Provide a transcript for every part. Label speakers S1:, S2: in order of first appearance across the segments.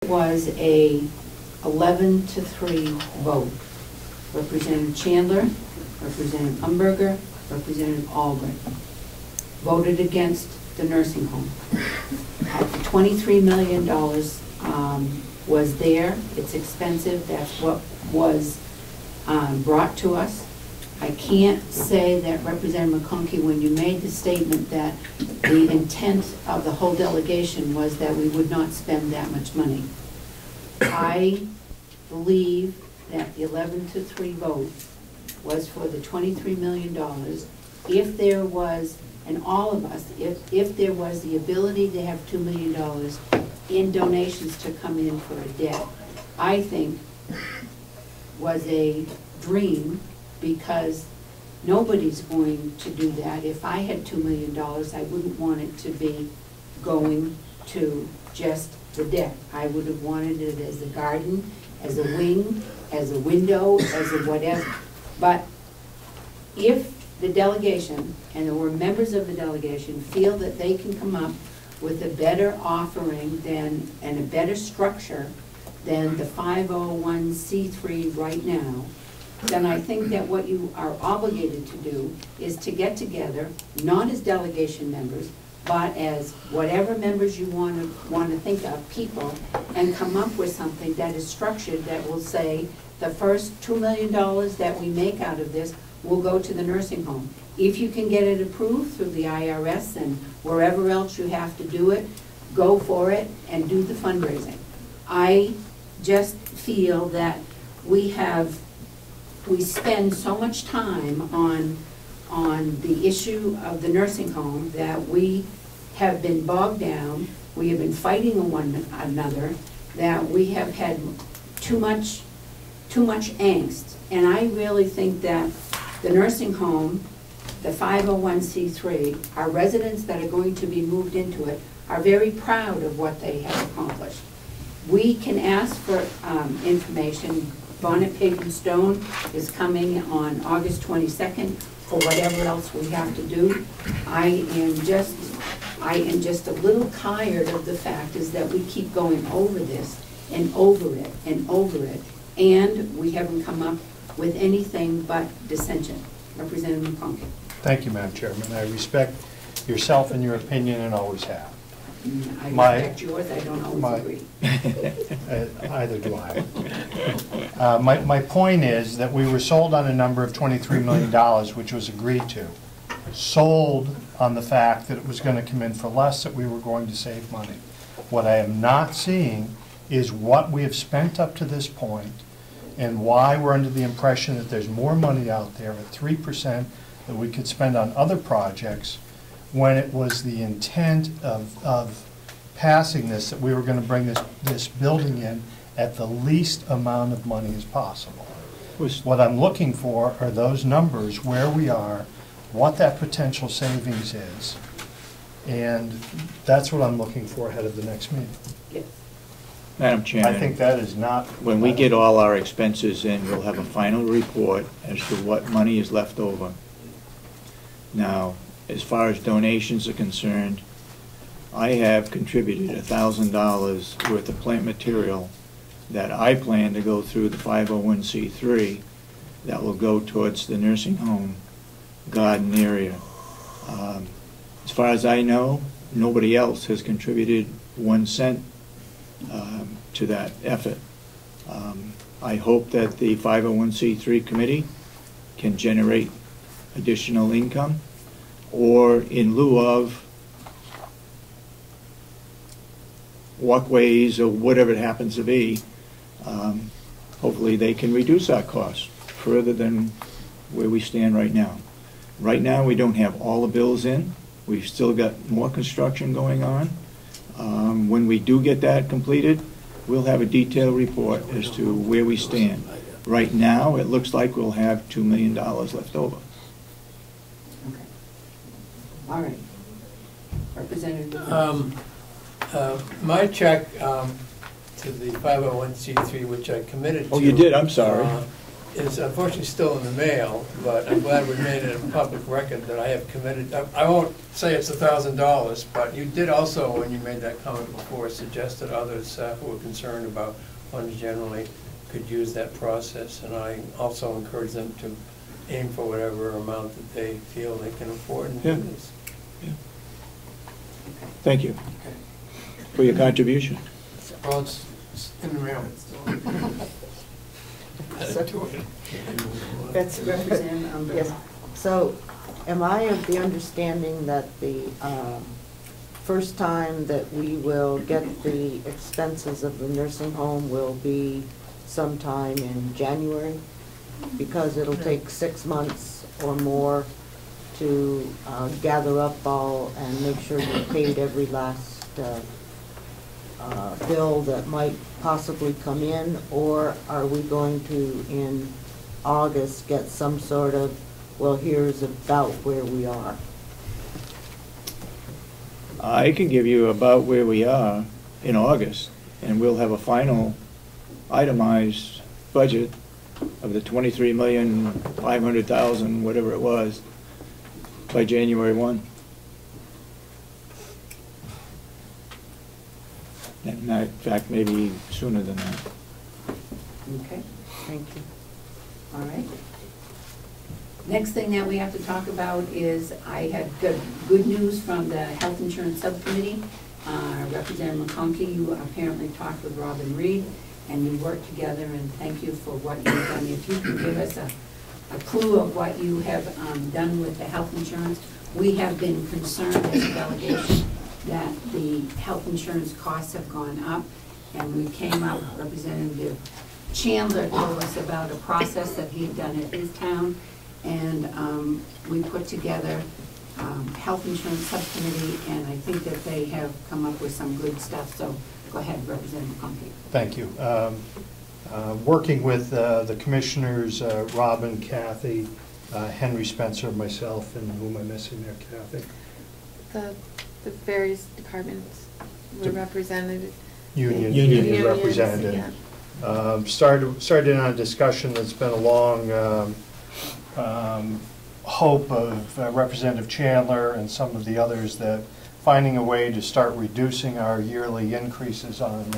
S1: Was a 11-3 vote. Representative Chandler, Representative Umberger, Representative Albrecht voted against the nursing home. $23 million was there. It's expensive. That's what was brought to us. I can't say that Representative McConkey, when you made the statement that the intent of the whole delegation was that we would not spend that much money. I believe that the 11-3 vote was for the $23 million. If there was, and all of us, if there was the ability to have $2 million in donations to come in for a debt, I think was a dream, because nobody's going to do that. If I had $2 million, I wouldn't want it to be going to just the debt. I would have wanted it as a garden, as a wing, as a window, as a whatever. But if the delegation, and there were members of the delegation, feel that they can come up with a better offering than, and a better structure than the 501c3 right now, then I think that what you are obligated to do is to get together, not as delegation members, but as whatever members you want to think of, people, and come up with something that is structured that will say the first $2 million that we make out of this will go to the nursing home. If you can get it approved through the IRS and wherever else you have to do it, go for it and do the fundraising. I just feel that we spend so much time on the issue of the nursing home that we have been bogged down, we have been fighting one another, that we have had too much angst. And I really think that the nursing home, the 501c3, our residents that are going to be moved into it are very proud of what they have accomplished. We can ask for information. Bonnet, Pig and Stone is coming on August 22nd for whatever else we have to do. I am just a little tired of the fact is that we keep going over this and over it and over it, and we haven't come up with anything but dissension. Representative McConkey.
S2: Thank you, Madam Chairman. I respect yourself and your opinion and always have.
S1: I respect yours. I don't always agree.
S2: Either do I. My point is that we were sold on a number of $23 million, which was agreed to. Sold on the fact that it was going to come in for less, that we were going to save money. What I am not seeing is what we have spent up to this point and why we're under the impression that there's more money out there at 3% that we could spend on other projects, when it was the intent of passing this that we were going to bring this building in at the least amount of money as possible. What I'm looking for are those numbers, where we are, what that potential savings is, and that's what I'm looking for ahead of the next meeting.
S1: Yes.
S3: Madam Chairman,
S2: I think that is not...
S3: When we get all our expenses in, we'll have a final report as to what money is left over. Now, as far as donations are concerned, I have contributed $1,000 worth of plant material that I plan to go through the 501c3 that will go towards the nursing home garden area. As far as I know, nobody else has contributed 1 cent to that effort. I hope that the 501c3 committee can generate additional income, or in lieu of walkways or whatever it happens to be, hopefully they can reduce our costs further than where we stand right now. Right now we don't have all the bills in. We've still got more construction going on. When we do get that completed, we'll have a detailed report as to where we stand. Right now it looks like we'll have $2 million left over.
S1: Okay. All right. Representative.
S4: My check to the 501c3, which I committed to.
S3: Oh, you did? I'm sorry.
S4: is unfortunately still in the mail, but I'm glad we made it a public record that I have committed. I won't say it's $1,000, but you did also, when you made that comment before, suggest that others who were concerned about funds generally could use that process, and I also encourage them to aim for whatever amount that they feel they can afford and do this.
S3: Yeah. Thank you for your contribution.
S4: Well, it's in the mail.
S5: That's
S1: Representative
S5: yes. So, am I of the understanding that the first time that we will get the expenses of the nursing home will be sometime in January? Because it'll take 6 months or more to gather up all and make sure you paid every last bill that might possibly come in, or are we going to, in August, get some sort of, well, here's about where we are?
S3: I can give you about where we are in August, and we'll have a final itemized budget of the $23,500,000, whatever it was, by January 1. And in fact, maybe sooner than that.
S1: Okay,
S5: Thank you.
S1: all right. Next thing that we have to talk about is I had good news from the Health Insurance Subcommittee. Representative McConkey, you apparently talked with Robin Reed, and you worked together, and thank you for what you've done. If you can give us a clue of what you have done with the health insurance. We have been concerned as a delegation that the health insurance costs have gone up, and we came out, Representative Chandler told us about a process that he had done at his town, and we put together health insurance subcommittee, and I think that they have come up with some good stuff. So go ahead, Representative McConkey.
S2: Thank you. Working with the commissioners, Robin, Kathy, Henry Spencer, myself, and who am I missing there, Kathy?
S6: The various departments were represented.
S2: Union represented.
S6: Yeah.
S2: Started on a discussion that's been a long hope of Representative Chandler and some of the others, that finding a way to start reducing our yearly increases on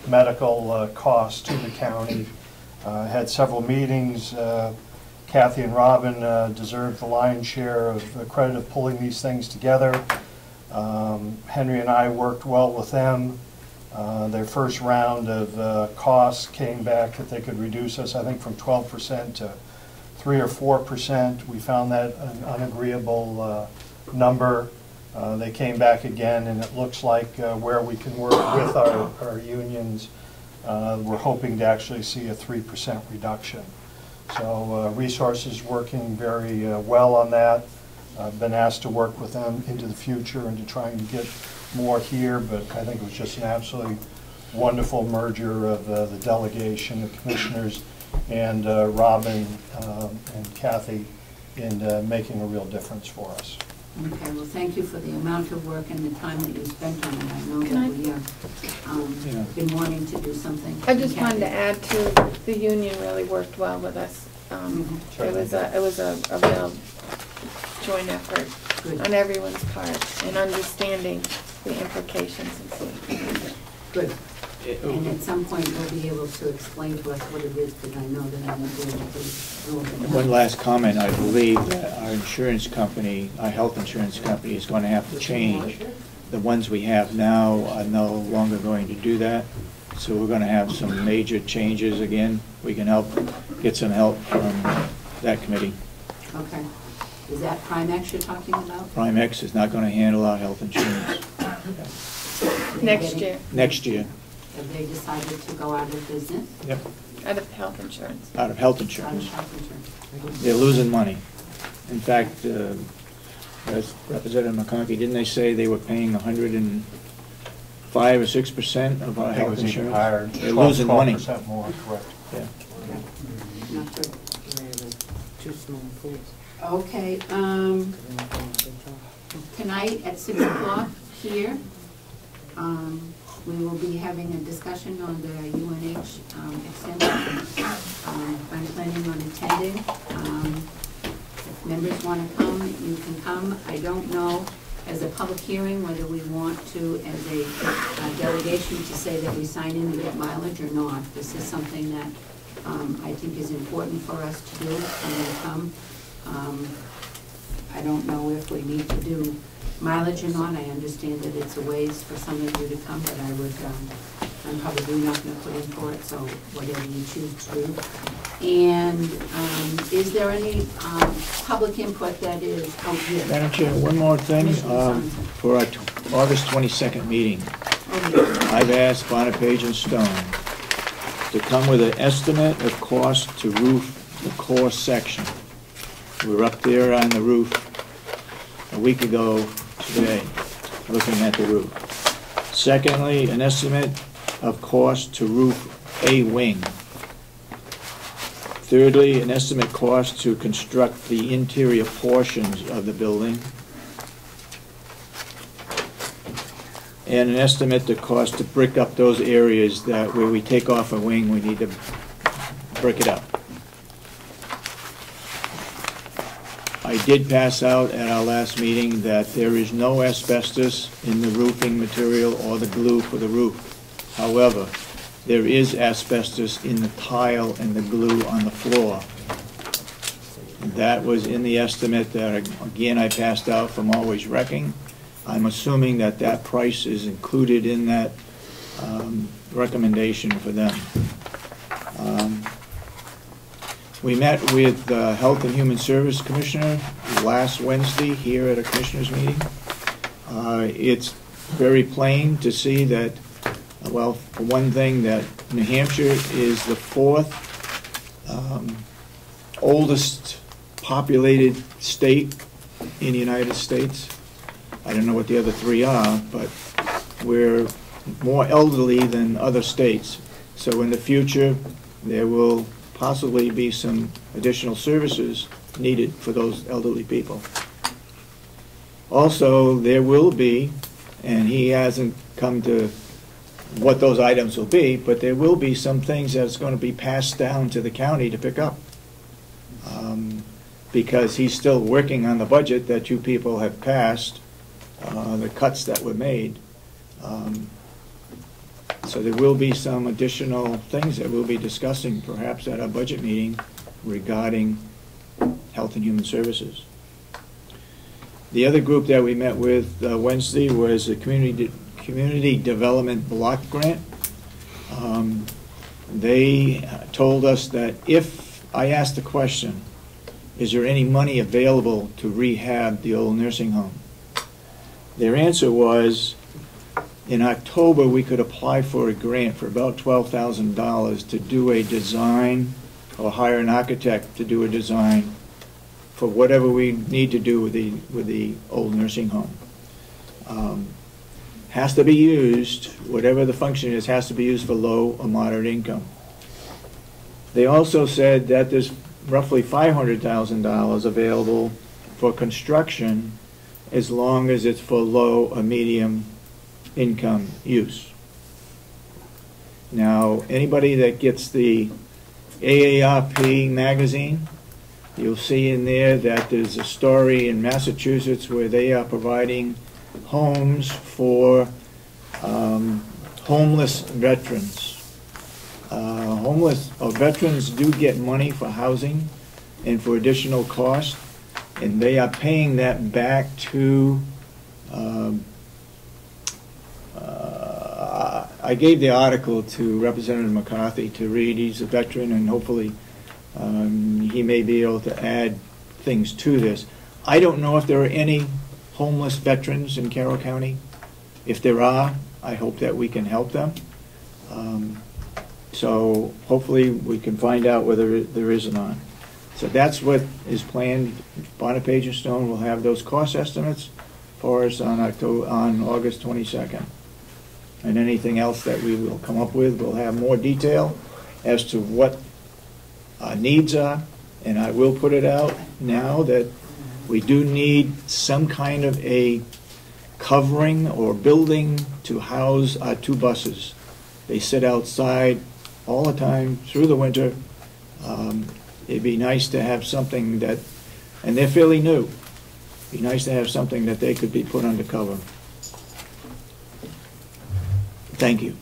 S2: medical costs to the county. Had several meetings. Kathy and Robin deserve the lion's share of the credit of pulling these things together. Henry and I worked well with them. Their first round of costs came back that they could reduce us, I think, from 12% to 3 or 4%. We found that an unagreeable number. They came back again, and it looks like where we can work with our unions, we're hoping to actually see a 3% reduction. So Resources working very well on that. I've been asked to work with them into the future and to try and get more here, but I think it was just an absolutely wonderful merger of the delegation, the commissioners, and Robin and Kathy in making a real difference for us.
S1: Okay, well, thank you for the amount of work and the time that you spent on it. I know that we have been wanting to do something.
S6: I just wanted to add to, the union really worked well with us. It was a real joint effort on everyone's part in understanding the implications and so.
S1: Good. And at some point you'll be able to explain to us what it is, because I know that I won't be able to.
S3: One last comment. I believe that our insurance company, our health insurance company, is going to have to change. The ones we have now are no longer going to do that. So we're going to have some major changes again. We can get some help from that committee.
S1: Okay. Is that Primex you're talking about?
S3: Primex is not going to handle our health insurance.
S6: Next year.
S3: Next year.
S1: Have they decided to go out of business?
S3: Yep.
S6: Out of health insurance.
S3: Out of health insurance.
S1: Out of health insurance.
S3: They're losing money. In fact, as Representative McConkey, didn't they say they were paying 105 or 6% of our health insurance?
S2: Higher,
S3: They're losing money.
S2: 12% more, correct.
S3: Yeah.
S1: Not good.
S5: Too small pools.
S1: Okay, tonight at 6 o'clock here, we will be having a discussion on the UNH extension. I'm planning on attending. If members want to come, you can come. I don't know, as a public hearing, whether we want to, as a delegation, to say that we sign in and get mileage or not. This is something that I think is important for us to do when we come. I don't know if we need to do mileage or not. I understand that it's a ways for some of you to come, but I would, I'm probably not going to put in for it, so whatever you choose to do. And is there any public input that is out here?
S3: Madam Chair, one more thing. For our August 22nd meeting, I've asked Bonapage and Stone to come with an estimate of cost to roof the core section. We were up there on the roof a week ago today, looking at the roof. Secondly, an estimate of cost to roof a wing. Thirdly, an estimate cost to construct the interior portions of the building. And an estimate the cost to brick up those areas that where we take off a wing, we need to brick it up. I did pass out at our last meeting that there is no asbestos in the roofing material or the glue for the roof. However, there is asbestos in the tile and the glue on the floor. That was in the estimate that, again, I passed out from Always Wrecking. I'm assuming that that price is included in that recommendation for them. We met with Health and Human Service Commissioner last Wednesday here at a commissioners meeting. It's very plain to see that, well, for one thing, that New Hampshire is the fourth oldest populated state in the United States. I don't know what the other three are, but we're more elderly than other states. So in the future, there will possibly be some additional services needed for those elderly people. Also, there will be, and he hasn't come to what those items will be, but there will be some things that's going to be passed down to the county to pick up. Because he's still working on the budget that you people have passed, the cuts that were made. So there will be some additional things that we'll be discussing perhaps at our budget meeting regarding Health and Human Services. The other group that we met with Wednesday was the Community Development Block Grant. They told us that if I asked the question, is there any money available to rehab the old nursing home? Their answer was, in October we could apply for a grant for about $12,000 to do a design or hire an architect to do a design for whatever we need to do with the old nursing home. Has to be used, whatever the function is, has to be used for low or moderate income. They also said that there's roughly $500,000 available for construction as long as it's for low or medium income use. Now, anybody that gets the AARP magazine, you'll see in there that there's a story in Massachusetts where they are providing homes for homeless veterans. Veterans do get money for housing and for additional cost, and they are paying that back to I gave the article to Representative McCarthy to read. He's a veteran, and hopefully he may be able to add things to this. I don't know if there are any homeless veterans in Carroll County. If there are, I hope that we can help them. So hopefully we can find out whether there is or not. So that's what is planned. Bonapage and Stone will have those cost estimates for us on August 22nd. And anything else that we will come up with, we'll have more detail as to what our needs are. And I will put it out now that we do need some kind of a covering or building to house our two buses. They sit outside all the time through the winter, It'd be nice to have something that, and they're fairly new, be nice to have something that they could be put undercover. Thank you.